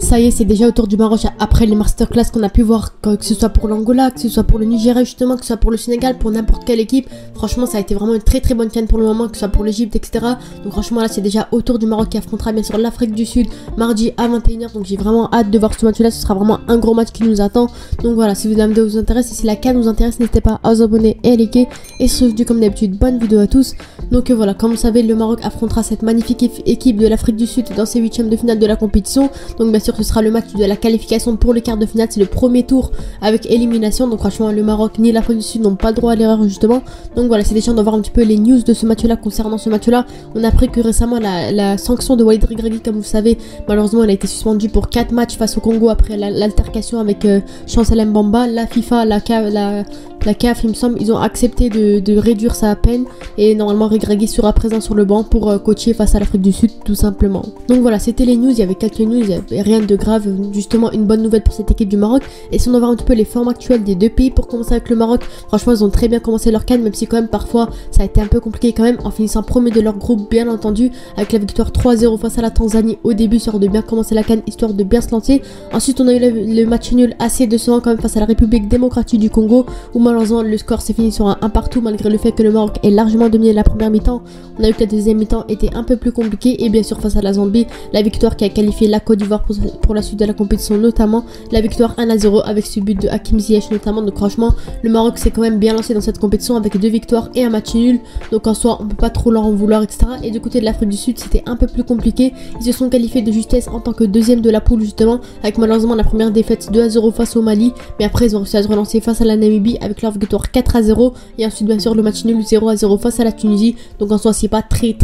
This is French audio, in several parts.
ça y est, c'est déjà autour du Maroc après les masterclass qu'on a pu voir, que ce soit pour l'Angola, que ce soit pour le Nigeria justement, que ce soit pour le Sénégal, pour n'importe quelle équipe. Franchement, ça a été vraiment une très très bonne CAN pour le moment, que ce soit pour l'Egypte, etc. Donc franchement, là, c'est déjà autour du Maroc qui affrontera bien sûr l'Afrique du Sud mardi à 21h. Donc j'ai vraiment hâte de voir ce match-là. Ce sera vraiment un gros match qui nous attend. Donc voilà, si la vidéo vous intéresse et si la CAN vous intéresse, n'hésitez pas à vous abonner et à liker. Et sur ce, comme d'habitude, bonne vidéo à tous. Donc voilà, comme vous savez, le Maroc affrontera cette magnifique équipe de l'Afrique du Sud dans ses huitièmes de finale de la compétition. Donc bien sûr, ce sera le match de la qualification pour les quarts de finale. C'est le premier tour avec élimination. Donc franchement, le Maroc ni l'Afrique du Sud n'ont pas le droit à l'erreur justement. Donc voilà, c'est déjà de voir un petit peu les news de ce match-là. Concernant ce match-là, on a appris que récemment la sanction de Walid Regragui, comme vous savez, malheureusement, elle a été suspendue pour 4 matchs face au Congo après l'altercation avec Chancel Mbamba. La FIFA, la CAF, il me semble, ils ont accepté de réduire sa peine et normalement Regragui sera présent sur le banc pour coacher face à l'Afrique du Sud tout simplement. Donc voilà, c'était les news, il y avait quelques news, il n'y avait rien de grave, justement une bonne nouvelle pour cette équipe du Maroc. Et si on va voir un petit peu les formes actuelles des deux pays, pour commencer avec le Maroc, franchement ils ont très bien commencé leur CAN, même si quand même parfois ça a été un peu compliqué quand même, en finissant premier de leur groupe bien entendu, avec la victoire 3-0 face à la Tanzanie au début, histoire de bien commencer la CAN, histoire de bien se lancer. Ensuite on a eu le match nul assez décevant quand même face à la République démocratique du Congo, où malheureusement le score s'est fini sur un partout malgré le fait que le Maroc ait largement dominé la première mi-temps. On a vu que la deuxième mi-temps était un peu plus compliquée et bien sûr face à la Zambie, la victoire qui a qualifié la Côte d'Ivoire pour la suite de la compétition, notamment la victoire 1-0 avec ce but de Hakim Ziyech notamment. Donc franchement le Maroc s'est quand même bien lancé dans cette compétition avec 2 victoires et un match nul, donc en soi on peut pas trop leur en vouloir, etc. Et du côté de l'Afrique du Sud c'était un peu plus compliqué, ils se sont qualifiés de justesse en tant que deuxième de la poule justement, avec malheureusement la première défaite 2-0 face au Mali, mais après ils ont réussi à se relancer face à la Namibie avec leur victoire 4-0 et ensuite bien sûr le match nul 0-0 face à la Tunisie. Donc en soi c'est pas très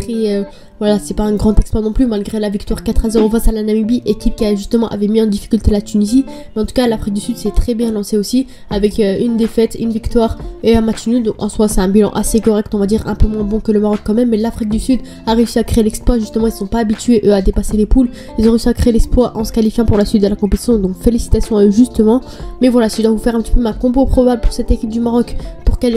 voilà, c'est pas un grand exploit non plus malgré la victoire 4-0 face à la Namibie, équipe qui a justement avait mis en difficulté la Tunisie. Mais en tout cas l'Afrique du Sud s'est très bien lancé aussi avec une défaite, une victoire et un match nul. Donc en soi c'est un bilan assez correct, on va dire un peu moins bon que le Maroc quand même, mais l'Afrique du Sud a réussi à créer l'exploit. Justement ils sont pas habitués eux à dépasser les poules, ils ont réussi à créer l'exploit en se qualifiant pour la suite de la compétition, donc félicitations à eux justement. Mais voilà, si je dois vous faire un petit peu ma compo probable pour cette équipe du Maroc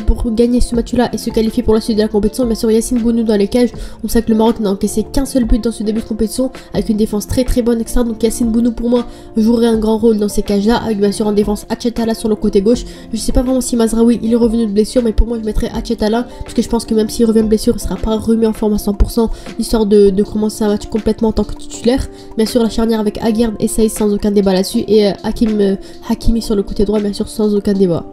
pour gagner ce match là et se qualifier pour la suite de la compétition, bien sûr Yacine Bounou dans les cages. On sait que le Maroc n'a encaissé qu'un seul but dans ce début de compétition avec une défense très très bonne, etc. Donc Yacine Bounou pour moi jouerait un grand rôle dans ces cages là, avec bien sûr en défense Achetala sur le côté gauche. Je sais pas vraiment si Mazraoui il est revenu de blessure, mais pour moi je mettrais Achetala parce que je pense que même s'il revient de blessure il sera pas remis en forme à 100%, histoire de commencer un match complètement en tant que titulaire. Bien sûr la charnière avec Aguerd et Saïs sans aucun débat là-dessus, et Hakimi sur le côté droit bien sûr sans aucun débat.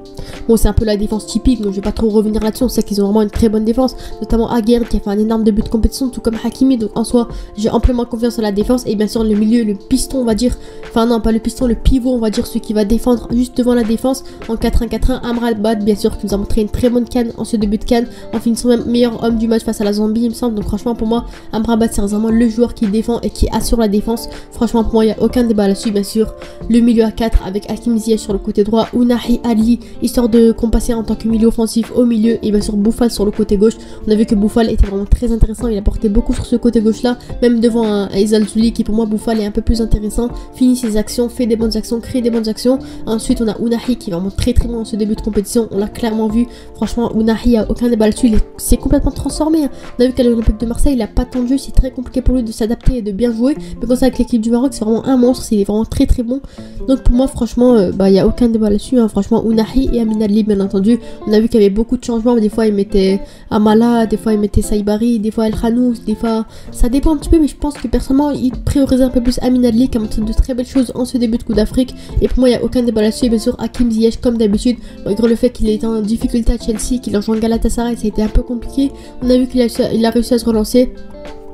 Bon c'est un peu la défense typique, donc je vais pas trop revenir là-dessus. On sait qu'ils ont vraiment une très bonne défense, notamment Aguerd qui a fait un énorme début de compétition, tout comme Hakimi. Donc en soi j'ai amplement confiance en la défense. Et bien sûr le milieu, le piston on va dire, enfin non pas le piston, le pivot on va dire, celui qui va défendre juste devant la défense en 4-1-4-1, Amrabat bien sûr qui nous a montré une très bonne CAN en ce début de CAN, en finissant même meilleur homme du match face à la Zambie il me semble. Donc franchement pour moi Amrabat c'est vraiment le joueur qui défend et qui assure la défense. Franchement pour moi il n'y a aucun débat là-dessus. Bien sûr le milieu à 4 avec Hakim Ziyech sur le côté droit, Ounahi Ali histoire de compasser en tant que milieu offensif au milieu, et bien sûr Boufal sur le côté gauche. On a vu que Boufal était vraiment très intéressant, il apportait beaucoup sur ce côté gauche là, même devant un Aizal Zouli qui pour moi Boufal est un peu plus intéressant, finit ses actions, fait des bonnes actions, crée des bonnes actions. Ensuite on a Ounahi qui est vraiment très très bon en ce début de compétition, on l'a clairement vu. Franchement Ounahi a aucun débat là-dessus, il s'est complètement transformé. On a vu qu'à l'Olympique de Marseille il a pas tant de jeu, c'est très compliqué pour lui de s'adapter et de bien jouer, mais quand c'est avec l'équipe du Maroc c'est vraiment un monstre, il est vraiment très très bon. Donc pour moi franchement il y a aucun débat là-dessus hein. Franchement Ounahi et Amin Ali bien entendu, on a vu qu'il y avait beaucoup de changements, des fois il mettait Amala, des fois il mettait Saïbari, des fois El Khanous, des fois ça dépend un petit peu, mais je pense que personnellement il priorisait un peu plus Amin Ali qui a montré de très belles choses en ce début de Coupe d'Afrique. Et pour moi il n'y a aucun débat là-dessus. Et bien sûr Hakim Ziyech comme d'habitude, malgré le fait qu'il était en difficulté à Chelsea, qu'il a rejoint Galatasaray, ça a été un peu compliqué. On a vu qu'il a réussi à se relancer.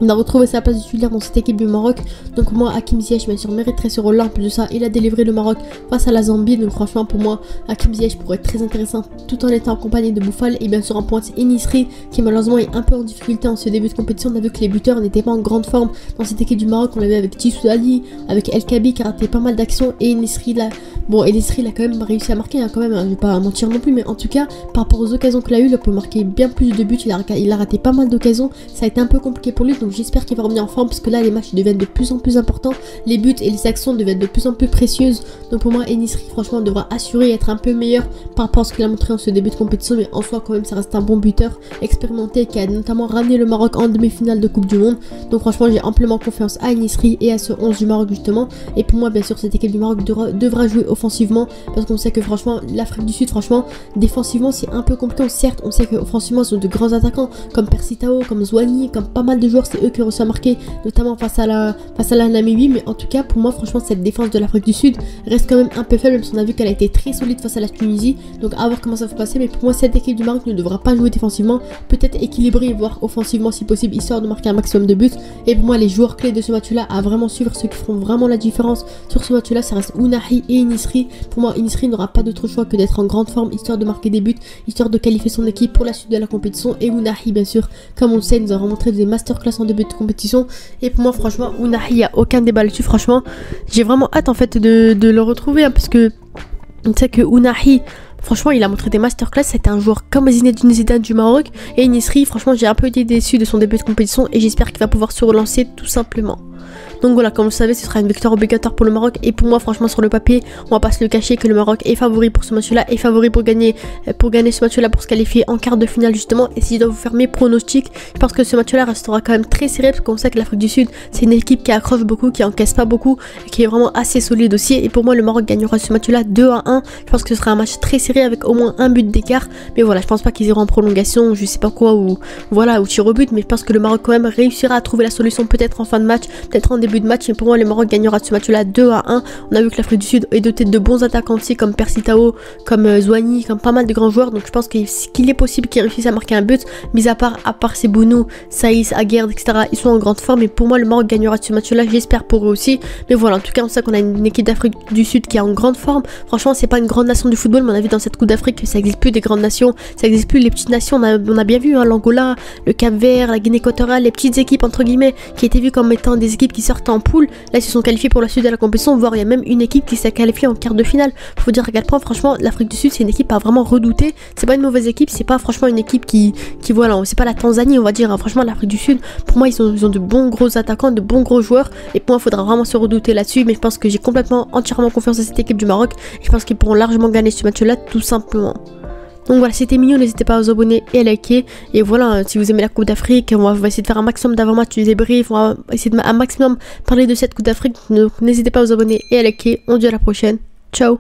On a retrouvé sa place de titulaire dans cette équipe du Maroc. Donc pour moi Hakim Ziyech bien sûr mériterait ce rôle là. En plus de ça il a délivré le Maroc face à la Zambie. Donc franchement pour moi Hakim Ziyech pourrait être très intéressant tout en étant accompagné de Boufal. Et bien sûr en pointe Enisri qui malheureusement est un peu en difficulté en ce début de compétition. On a vu que les buteurs n'étaient pas en grande forme dans cette équipe du Maroc. On l'avait avec Tissou Ali, avec El Kabi qui a raté pas mal d'actions, et Enisri là. Bon Enisri il a quand même réussi à marquer hein, quand même hein, je vais pas mentir non plus, mais en tout cas par rapport aux occasions qu'il a eu, il peut marquer bien plus de buts. Il a raté pas mal d'occasions, ça a été un peu compliqué pour lui. Donc donc j'espère qu'il va revenir en forme parce que là les matchs deviennent de plus en plus importants, les buts et les actions deviennent de plus en plus précieuses. Donc pour moi En-Nesyri franchement devra assurer et être un peu meilleur par rapport à ce qu'il a montré en ce début de compétition, mais en soi quand même ça reste un bon buteur expérimenté qui a notamment ramené le Maroc en demi-finale de Coupe du Monde. Donc franchement j'ai amplement confiance à En-Nesyri et à ce 11 du Maroc justement. Et pour moi bien sûr cette équipe du Maroc devra jouer offensivement parce qu'on sait que franchement l'Afrique du Sud franchement défensivement c'est un peu compliqué. Certes on sait qu'offensivement ils ont de grands attaquants comme Percy Tau, comme Zouani, comme pas mal de joueurs, c'est eux qui ont réussi à marquer notamment face à la Namibie. Mais en tout cas pour moi franchement cette défense de l'Afrique du Sud reste quand même un peu faible, même si on a vu qu'elle a été très solide face à la Tunisie. Donc à voir comment ça va se passer, mais pour moi cette équipe du Maroc ne devra pas jouer défensivement, peut-être équilibrer voire offensivement si possible, histoire de marquer un maximum de buts. Et pour moi les joueurs clés de ce match là à vraiment suivre, ceux qui feront vraiment la différence sur ce match là, ça reste Ounahi et En-Nesyri. Pour moi En-Nesyri n'aura pas d'autre choix que d'être en grande forme, histoire de marquer des buts, histoire de qualifier son équipe pour la suite de la compétition. Et Ounahi bien sûr comme on le sait nous avons montré des masterclass en début de compétition, et pour moi franchement Ounahi il n'y a aucun débat là-dessus. Franchement j'ai vraiment hâte en fait de le retrouver parce que on sait que Ounahi franchement il a montré des masterclass, c'était un joueur comme Zinedine Zidane du Maroc. Et En-Nesyri franchement j'ai un peu été déçu de son début de compétition et j'espère qu'il va pouvoir se relancer tout simplement. Donc voilà, comme vous le savez, ce sera une victoire obligatoire pour le Maroc. Et pour moi, franchement, sur le papier, on va pas se le cacher que le Maroc est favori pour ce match-là, est favori pour gagner ce match-là, pour se qualifier en quart de finale justement. Et si je dois vous faire mes pronostics, je pense que ce match-là restera quand même très serré parce qu'on sait que l'Afrique du Sud, c'est une équipe qui accroche beaucoup, qui encaisse pas beaucoup, et qui est vraiment assez solide aussi. Et pour moi, le Maroc gagnera ce match-là 2-1. Je pense que ce sera un match très serré avec au moins un but d'écart. Mais voilà, je pense pas qu'ils iront en prolongation, je sais pas quoi, ou voilà, ou tir au but. Mais je pense que le Maroc quand même réussira à trouver la solution peut-être en fin de match, peut-être en début de match. Mais pour moi le Maroc gagnera ce match là 2-1. On a vu que l'Afrique du Sud est dotée de bons attaquants aussi comme Percy Tau, comme Zouani, comme pas mal de grands joueurs. Donc je pense qu'il est possible qu'ils réussissent à marquer un but, mis à part Sebounou, Saïs, Aguerd, etc. Ils sont en grande forme et pour moi le Maroc gagnera ce match là, j'espère pour eux aussi. Mais voilà, en tout cas on sait qu'on a une équipe d'Afrique du Sud qui est en grande forme. Franchement c'est pas une grande nation du football, mais on a vu dans cette Coupe d'Afrique que ça existe plus des grandes nations, ça existe plus les petites nations. On a bien vu hein, l'Angola, le Cap-Vert, la Guinée équatoriale, les petites équipes entre guillemets qui étaient vues comme étant des équipes qui sortent en poule. Là ils se sont qualifiés pour la suite de la compétition, voire il y a même une équipe qui s'est qualifiée en quart de finale. Faut dire à quel point franchement l'Afrique du Sud c'est une équipe à vraiment redouter. C'est pas une mauvaise équipe, c'est pas franchement une équipe qui voilà, c'est pas la Tanzanie on va dire hein. Franchement l'Afrique du Sud pour moi ils ont de bons gros attaquants, de bons gros joueurs, et pour moi il faudra vraiment se redouter là-dessus. Mais je pense que j'ai entièrement confiance à cette équipe du Maroc et je pense qu'ils pourront largement gagner ce match là tout simplement. Donc voilà, c'était mignon, n'hésitez pas à vous abonner et à liker. Et voilà, si vous aimez la Coupe d'Afrique, on va essayer de faire un maximum d'avant-match du débrief, on va essayer de un maximum parler de cette Coupe d'Afrique. Donc n'hésitez pas à vous abonner et à liker. On se dit à la prochaine. Ciao.